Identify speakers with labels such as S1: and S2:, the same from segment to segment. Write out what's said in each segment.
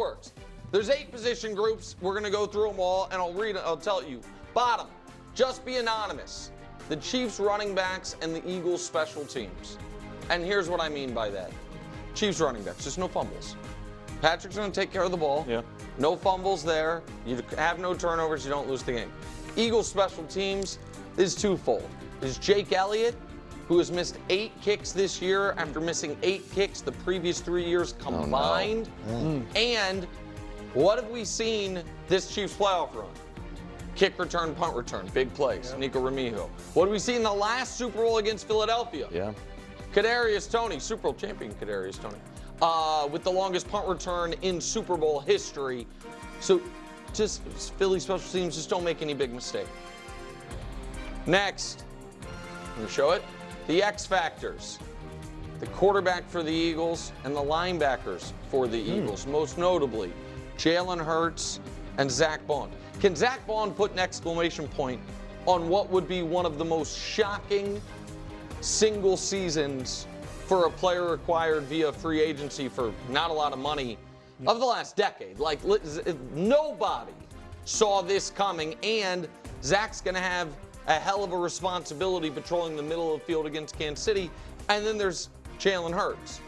S1: works. There's 8 position groups. We're going to go through them all, and I'll tell you. Bottom, just be anonymous. The Chiefs running backs and the Eagles special teams. And here's what I mean by that. Chiefs running backs, just no fumbles. Patrick's going to take care of the ball.
S2: Yeah.
S1: No fumbles there. You have no turnovers. You don't lose the game. Eagles special teams is twofold. There's Jake Elliott, who has missed 8 kicks this year after missing 8 kicks the previous 3 years combined. And what have we seen this Chiefs playoff run? Kick return, punt return, big plays. Nico Remigio. What have we seen in the last Super Bowl against Philadelphia?
S2: Yeah.
S1: Kadarius Toney, Super Bowl champion Kadarius Toney, with the longest punt return in Super Bowl history. So just Philly special teams, just don't make any big mistake. Next, let me show it. The X factors. The quarterback for the Eagles and the linebackers for the Eagles, most notably Jalen Hurts and Zach Bond. Can Zach Bond put an exclamation point on what would be one of the most shocking single seasons for a player acquired via free agency for not a lot of money of the last decade? Like, nobody saw this coming, and Zach's going to have a hell of a responsibility patrolling the middle of the field against Kansas City. And then there's Jalen Hurts.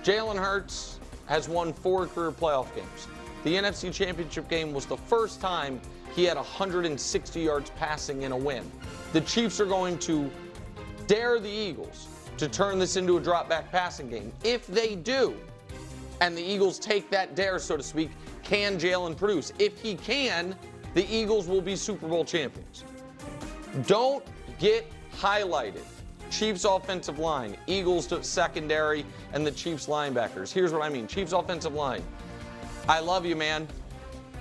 S1: Jalen Hurts has won 4 career playoff games. The NFC Championship game was the first time he had 160 yards passing in a win. The Chiefs are going to dare the Eagles to turn this into a drop-back passing game. If they do, and the Eagles take that dare, so to speak, can Jalen produce? If he can, the Eagles will be Super Bowl champions. Don't get highlighted. Chiefs offensive line, Eagles secondary, and the Chiefs linebackers. Here's what I mean. Chiefs offensive line. I love you, man.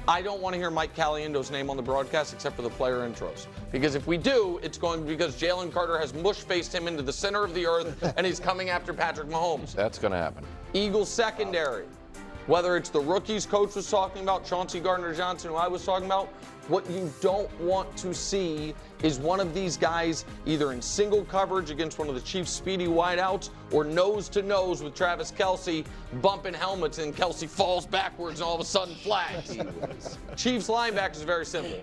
S1: I don't want to hear Mike Caliendo's name on the broadcast except for the player intros. Because if we do, it's going because Jalen Carter has mush-faced him into the center of the earth and he's coming after Patrick Mahomes.
S2: That's going to happen.
S1: Eagles secondary. Whether it's the rookies coach was talking about, Chauncey Gardner-Johnson, who I was talking about, what you don't want to see is one of these guys either in single coverage against one of the Chiefs' speedy wideouts or nose-to-nose with Travis Kelce bumping helmets and Kelce falls backwards and all of a sudden flags. Chiefs linebackers is very simple.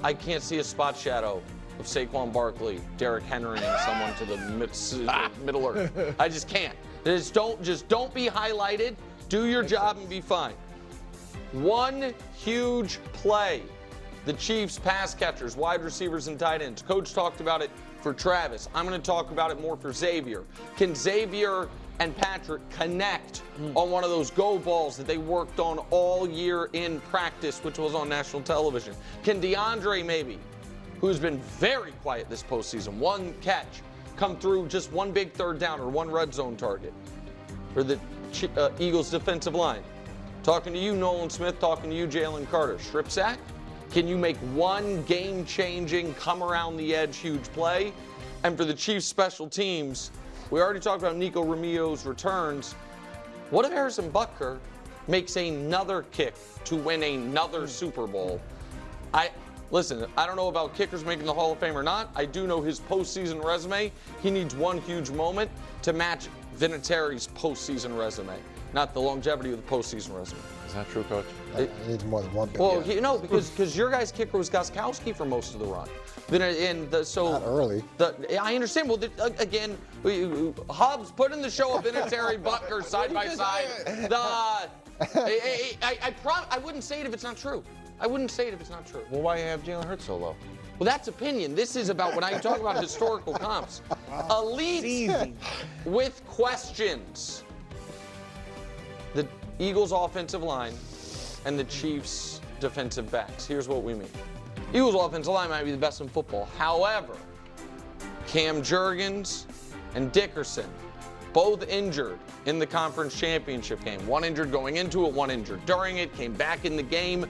S1: I can't see a spot shadow of Saquon Barkley, Derrick Henry, and someone to the middle earth. I just can't. Just don't be highlighted. Do your job and be fine. One huge play. The Chiefs pass catchers, wide receivers, and tight ends. Coach talked about it for Travis. I'm going to talk about it more for Xavier. Can Xavier and Patrick connect on one of those go balls that they worked on all year in practice, which was on national television? Can DeAndre maybe, who's been very quiet this postseason, one catch, come through just one big third down or one red zone target for the Eagles defensive line? Talking to you, Nolan Smith. Talking to you, Jalen Carter. Strip sack? Can you make one game-changing, come-around-the-edge huge play? And for the Chiefs special teams, we already talked about Nico Remigio's returns. What if Harrison Butker makes another kick to win another Super Bowl? Listen, I don't know about kickers making the Hall of Fame or not. I do know his postseason resume. He needs one huge moment to match Vinatieri's postseason resume, not the longevity of the postseason resume.
S2: Is that true, Coach?
S3: It needs more than one.
S1: Well, you know, because your guy's kicker was Gostkowski for most of the run.
S3: Not early.
S1: I understand. Well, again, Hobbs put in the show of Vinatieri, Butker side by side. I wouldn't say it if it's not true. I wouldn't say it if it's not true.
S2: Well, why have Jalen Hurts so low?
S1: Well, that's opinion. This is about when I talk about historical comps. Elite with questions. The Eagles' offensive line and the Chiefs' defensive backs. Here's what we mean. Eagles' offensive line might be the best in football. However, Cam Jurgens and Dickerson, both injured in the conference championship game. One injured going into it, one injured during it, came back in the game.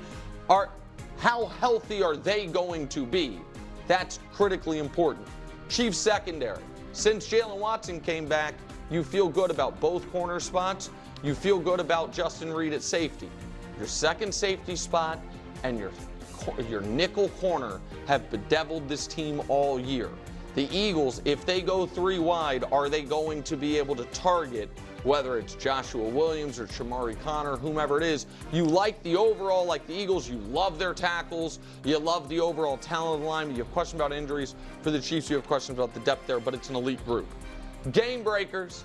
S1: How healthy are they going to be? That's critically important. Chiefs secondary. Since Jalen Watson came back, you feel good about both corner spots. You feel good about Justin Reed at safety. Your second safety spot and your nickel corner have bedeviled this team all year. The Eagles, if they go 3 wide, are they going to be able to target whether it's Joshua Williams or Shamari Connor, whomever it is. You like the overall, like the Eagles, you love their tackles, you love the overall talent of the line, you have questions about injuries. For the Chiefs, you have questions about the depth there, but it's an elite group. Game breakers,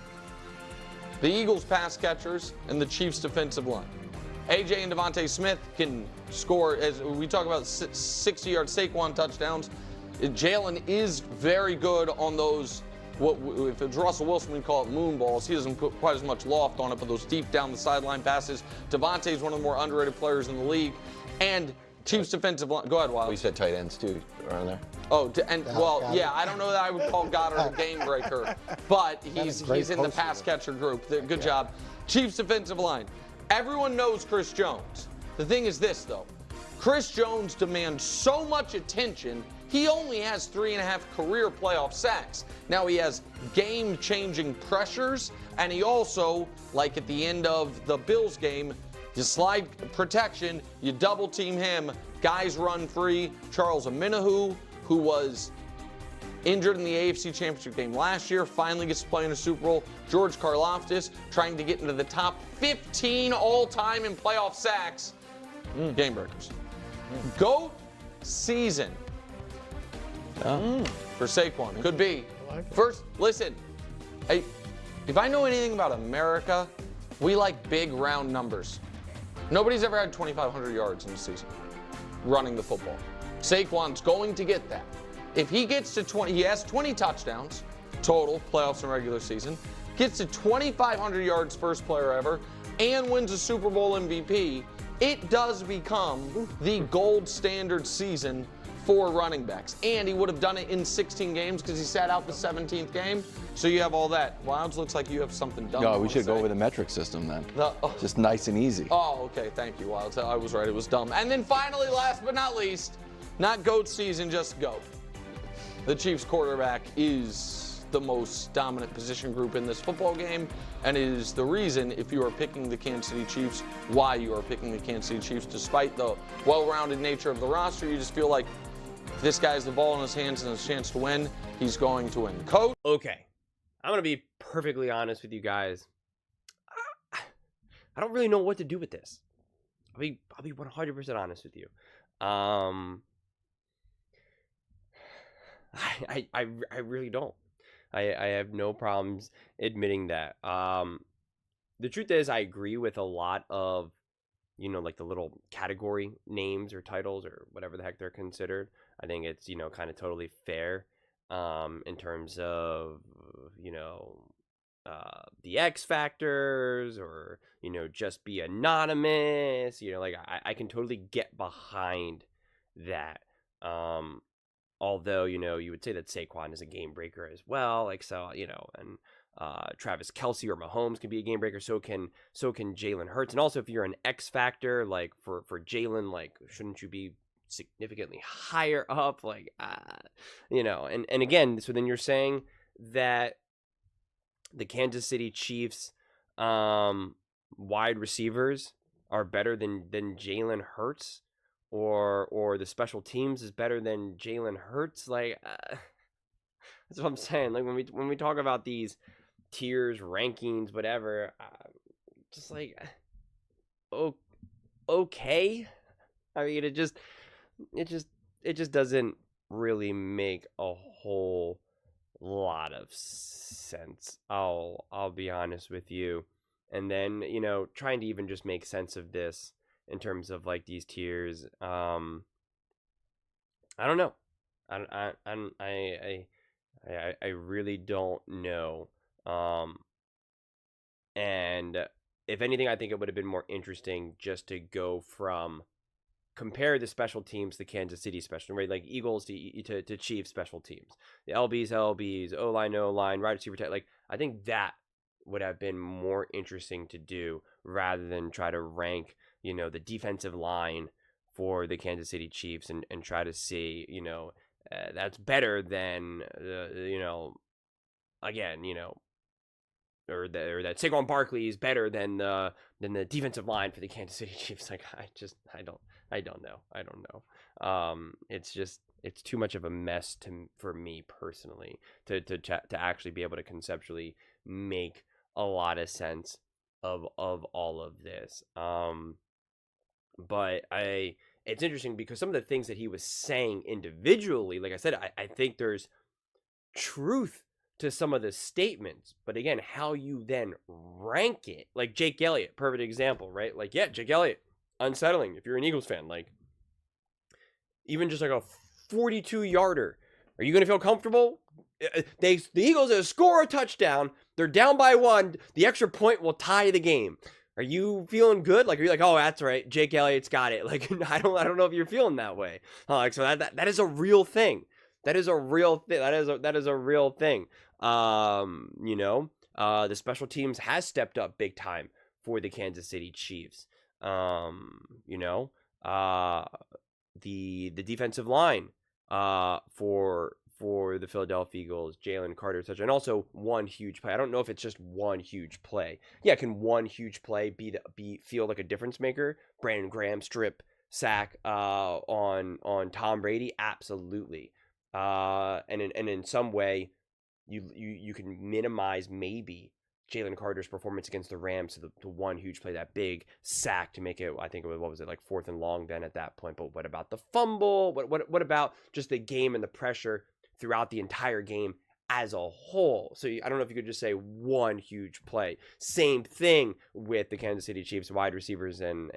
S1: the Eagles pass catchers, and the Chiefs defensive line. AJ and Devontae Smith can score, as we talk about 60-yard Saquon touchdowns. Jalen is very good on those, if it's Russell Wilson, we call it moon balls. He doesn't put quite as much loft on it, but those deep down the sideline passes. Devontae is one of the more underrated players in the league. And Chiefs defensive line. Go ahead, Wild.
S2: We said tight ends too around there.
S1: Oh, yeah, I don't know that I would call Goddard a game breaker, but he's in the pass catcher group. Good job. Chiefs defensive line. Everyone knows Chris Jones. The thing is this, though. Chris Jones demands so much attention, he only has 3.5 career playoff sacks. Now he has game-changing pressures, and he also, like at the end of the Bills game, you slide protection, you double-team him, guys run free. Charles Omenihu, who was injured in the AFC Championship game last year, finally gets to play in a Super Bowl. George Karlaftis trying to get into the top 15 all-time in playoff sacks. Game breakers. GOAT season for Saquon. Could be. First, listen, if I know anything about America, we like big round numbers. Nobody's ever had 2,500 yards in a season running the football. Saquon's going to get that. If he gets to 20, he has 20 touchdowns total, playoffs and regular season, gets to 2,500 yards, first player ever, and wins a Super Bowl MVP, it does become the gold standard season for running backs. And he would have done it in 16 games because he sat out the 17th game. So you have all that. Wilds, looks like you have something done.
S2: No, we should go with a metric system then. Just nice and easy.
S1: Oh, okay. Thank you, Wilds. I was right. It was dumb. And then finally, last but not least, not GOAT season, just GOAT. The Chiefs quarterback is the most dominant position group in this football game, and it is the reason, if you are picking the Kansas City Chiefs, why you are picking the Kansas City Chiefs. Despite the well-rounded nature of the roster, you just feel like if this guy has the ball in his hands and has a chance to win, he's going to win. Coach?
S4: Okay, I'm going to be perfectly honest with you guys. I don't really know what to do with this. I'll be 100% honest with you. I really don't. I have no problems admitting that. The truth is, I agree with a lot of, like the little category names or titles or whatever the heck they're considered. I think it's, kind of totally fair in terms of, the X factors or, just be anonymous. I can totally get behind that. Although, you would say that Saquon is a game breaker as well, and Travis Kelce or Mahomes can be a game breaker. So can Jalen Hurts. And also, if you're an X factor, like for Jalen, shouldn't you be significantly higher up? And again, so then you're saying that the Kansas City Chiefs wide receivers are better than Jalen Hurts? Or the special teams is better than Jalen Hurts. That's what I'm saying. When we talk about these tiers, rankings, whatever, just okay. I mean, it just doesn't really make a whole lot of sense. I'll be honest with you. And then, trying to even just make sense of this in terms of these tiers, I don't know. I really don't know. And if anything, I think it would have been more interesting just to go from compare the special teams to Kansas City special, right? Like Eagles to Chiefs special teams, the LBs, O-line, O-line, right receiver tech. I think that would have been more interesting to do rather than try to rank the defensive line for the Kansas City Chiefs and try to see, that's better than, again, or that Saquon Barkley is better than the defensive line for the Kansas City Chiefs. I don't know. It's too much of a mess for me personally to actually be able to conceptually make a lot of sense of all of this. But it's interesting because some of the things that he was saying individually, like I said, I think there's truth to some of the statements, but again, how you then rank it, like Jake Elliott, perfect example, right? Like, yeah, Jake Elliott, unsettling if you're an Eagles fan. Like, even just like a 42-yarder, are you gonna feel comfortable? The Eagles score a touchdown, they're down by 1, the extra point will tie the game. Are you feeling good? Like, are you like, oh, that's right, Jake Elliott's got it? Like, I don't know if you're feeling that way. Like, so that is a real thing. That is a real thing. That is a real thing. The special teams has stepped up big time for the Kansas City Chiefs. The defensive line for the Philadelphia Eagles, Jalen Carter, such, and also one huge play. I don't know if it's just one huge play. Yeah, can one huge play feel like a difference maker? Brandon Graham strip sack on Tom Brady, absolutely. And in some way, you can minimize maybe Jalen Carter's performance against the Rams to one huge play, that big sack to make it, I think it was, what was it, like 4th and long then at that point. But what about the fumble? What about just the game and the pressure throughout the entire game as a whole? So I don't know if you could just say one huge play. Same thing with the Kansas City Chiefs wide receivers and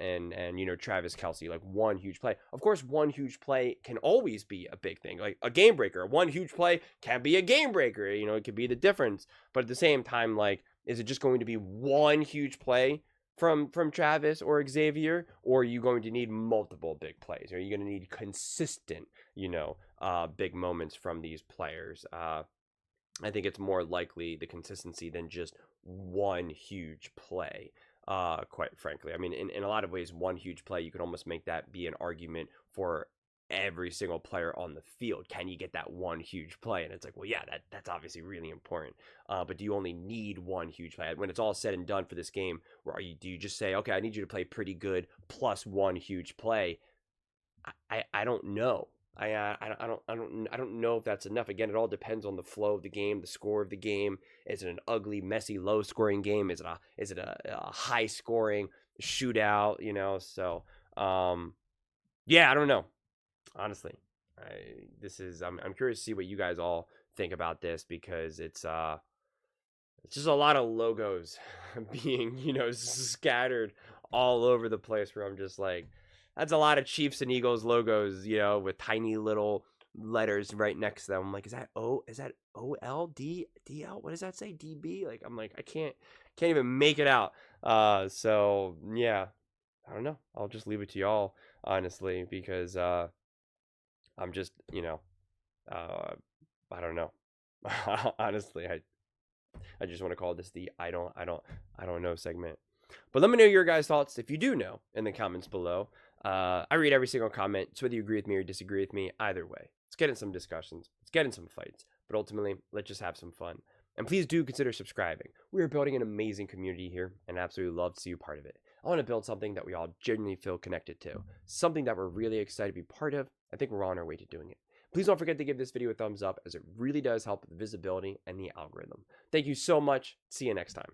S4: Travis Kelce, like one huge play. Of course, one huge play can always be a big thing, like a game breaker. One huge play can be a game breaker. It could be the difference. But at the same time, like, is it just going to be one huge play from Travis or Xavier, or are you going to need multiple big plays? Are you going to need consistent, big moments from these players? I think it's more likely the consistency than just one huge play, quite frankly. I mean, in a lot of ways, one huge play, you could almost make that be an argument for every single player on the field. Can you get that one huge play? And it's like, well, yeah, that's obviously really important. But do you only need one huge play? When it's all said and done for this game, do you just say, okay, I need you to play pretty good plus one huge play? I don't know. I don't know if that's enough. Again, it all depends on the flow of the game, the score of the game. Is it an ugly, messy, low-scoring game? Is it a high-scoring shootout? So yeah, I don't know. Honestly, I'm curious to see what you guys all think about this, because it's just a lot of logos being scattered all over the place, where I'm just like, that's a lot of Chiefs and Eagles logos, with tiny little letters right next to them. I'm like, is that OLD DL? What does that say? DB? Like, I'm like, I can't even make it out. So yeah, I don't know. I'll just leave it to y'all, honestly, because I'm just, I don't know. Honestly, I just want to call this the I don't know segment. But let me know your guys' thoughts, if you do know, in the comments below. I read every single comment, so whether you agree with me or disagree with me, either way, let's get in some discussions, let's get in some fights, but ultimately, let's just have some fun. And please do consider subscribing. We are building an amazing community here, and absolutely love to see you part of it. I want to build something that we all genuinely feel connected to, something that we're really excited to be part of. I think we're on our way to doing it. Please don't forget to give this video a thumbs up, as it really does help with the visibility and the algorithm. Thank you so much. See you next time.